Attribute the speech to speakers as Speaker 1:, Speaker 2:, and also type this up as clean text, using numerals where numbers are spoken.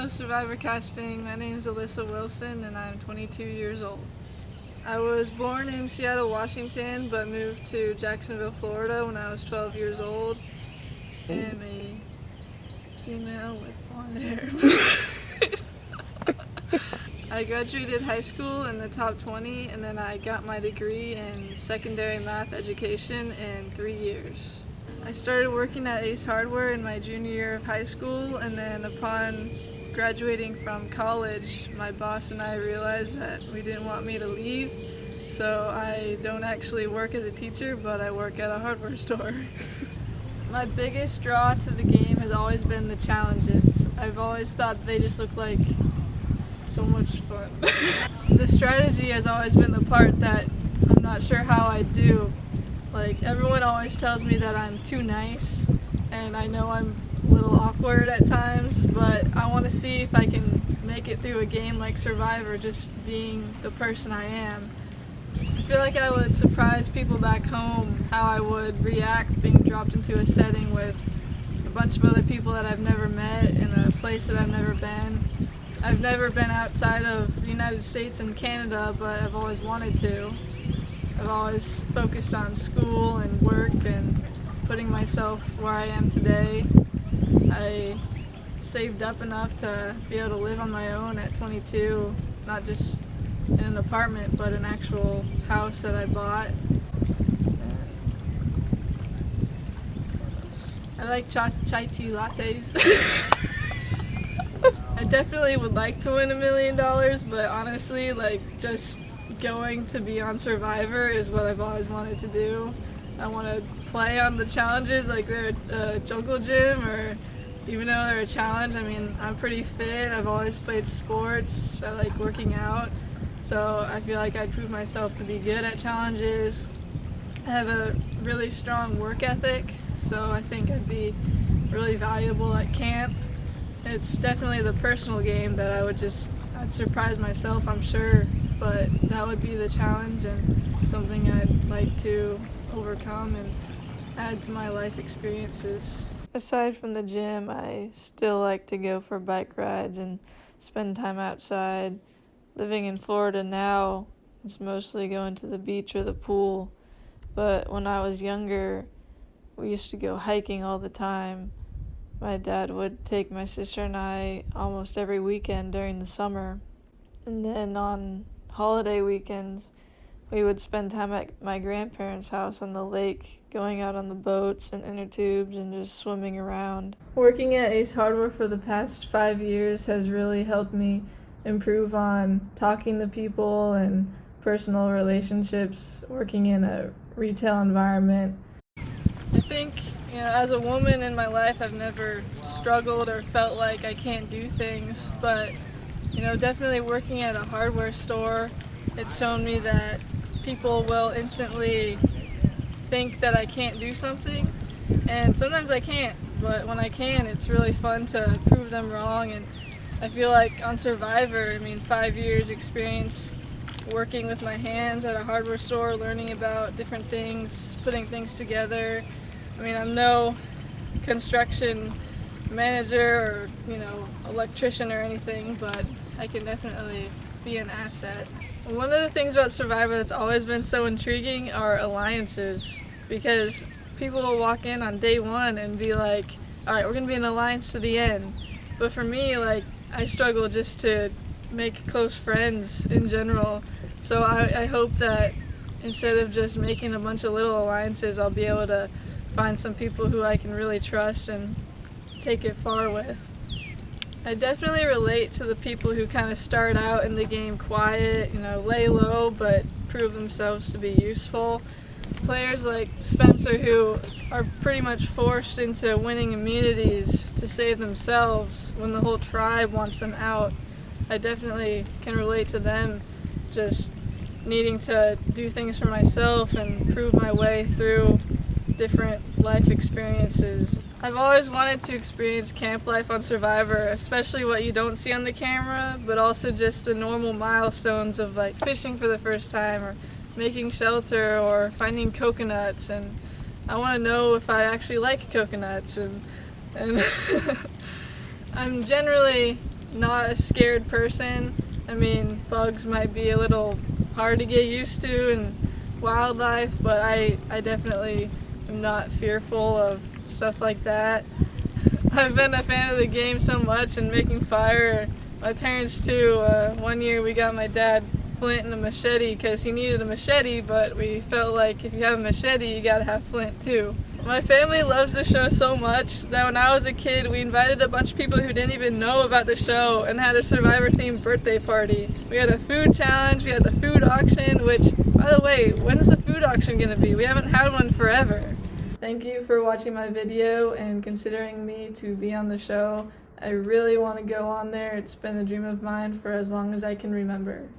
Speaker 1: Survivor Casting. My name is Alyssa Wilson and I'm 22 years old. I was born in Seattle, Washington, but moved to Jacksonville, Florida when I was 12 years old. I am a female with blonde hair. I graduated high school in the top 20 and then I got my degree in secondary math education in 3 years. I started working at Ace Hardware in my junior year of high school, and then upon graduating from college, my boss and I realized that we didn't want me to leave, so I don't actually work as a teacher, but I work at a hardware store. My biggest draw to the game has always been the challenges. I've always thought they just look like so much fun. The strategy has always been the part that I'm not sure how I do. Like, everyone always tells me that I'm too nice, and I know I'm a little awkward at times, but I want to see if I can make it through a game like Survivor just being the person I am. I feel like I would surprise people back home how I would react being dropped into a setting with a bunch of other people that I've never met in a place that I've never been. I've never been outside of the United States and Canada, but I've always wanted to. I've always focused on school and work and putting myself where I am today. I saved up enough to be able to live on my own at 22, not just in an apartment, but an actual house that I bought. I like chai tea lattes. I definitely would like to win $1 million, but honestly, like, just going to be on Survivor is what I've always wanted to do. I want to play on the challenges like they're a jungle gym, or even though they're a challenge, I mean, I'm pretty fit. I've always played sports. I like working out. So I feel like I'd prove myself to be good at challenges. I have a really strong work ethic, so I think I'd be really valuable at camp. It's definitely the personal game that I'd surprise myself, I'm sure, but that would be the challenge and something I'd like to overcome and add to my life experiences. Aside from the gym, I still like to go for bike rides and spend time outside. Living in Florida now, it's mostly going to the beach or the pool, but when I was younger, we used to go hiking all the time. My dad would take my sister and I almost every weekend during the summer. And then on holiday weekends, we would spend time at my grandparents' house on the lake, going out on the boats and inner tubes and just swimming around. Working at Ace Hardware for the past 5 years has really helped me improve on talking to people and personal relationships, working in a retail environment. I think, as a woman in my life, I've never struggled or felt like I can't do things, but, definitely working at a hardware store, it's shown me that people will instantly think that I can't do something, and sometimes I can't, but when I can, it's really fun to prove them wrong. And I feel like on Survivor, 5 years experience working with my hands at a hardware store, learning about different things, putting things together. I'm no construction manager or, electrician or anything, but I can definitely be an asset. One of the things about Survivor that's always been so intriguing are alliances, because people will walk in on day one and be like, all right, we're going to be an alliance to the end. But for me, I struggle just to make close friends in general. So I hope that instead of just making a bunch of little alliances, I'll be able to find some people who I can really trust and take it far with. I definitely relate to the people who kind of start out in the game quiet, lay low, but prove themselves to be useful. Players like Spencer, who are pretty much forced into winning immunities to save themselves when the whole tribe wants them out. I definitely can relate to them, just needing to do things for myself and prove my way through different life experiences. I've always wanted to experience camp life on Survivor, especially what you don't see on the camera, but also just the normal milestones of fishing for the first time or making shelter or finding coconuts. And I want to know if I actually like coconuts. And I'm generally not a scared person. I mean, bugs might be a little hard to get used to and wildlife, but I definitely am not fearful of stuff like that. I've been a fan of the game so much and making fire. My parents too. One year we got my dad flint and a machete because he needed a machete, but we felt like if you have a machete, you gotta have flint too. My family loves the show so much that when I was a kid, we invited a bunch of people who didn't even know about the show and had a Survivor-themed birthday party. We had a food challenge, we had the food auction, which, by the way, when's the food auction gonna be? We haven't had one forever. Thank you for watching my video and considering me to be on the show. I really want to go on there. It's been a dream of mine for as long as I can remember.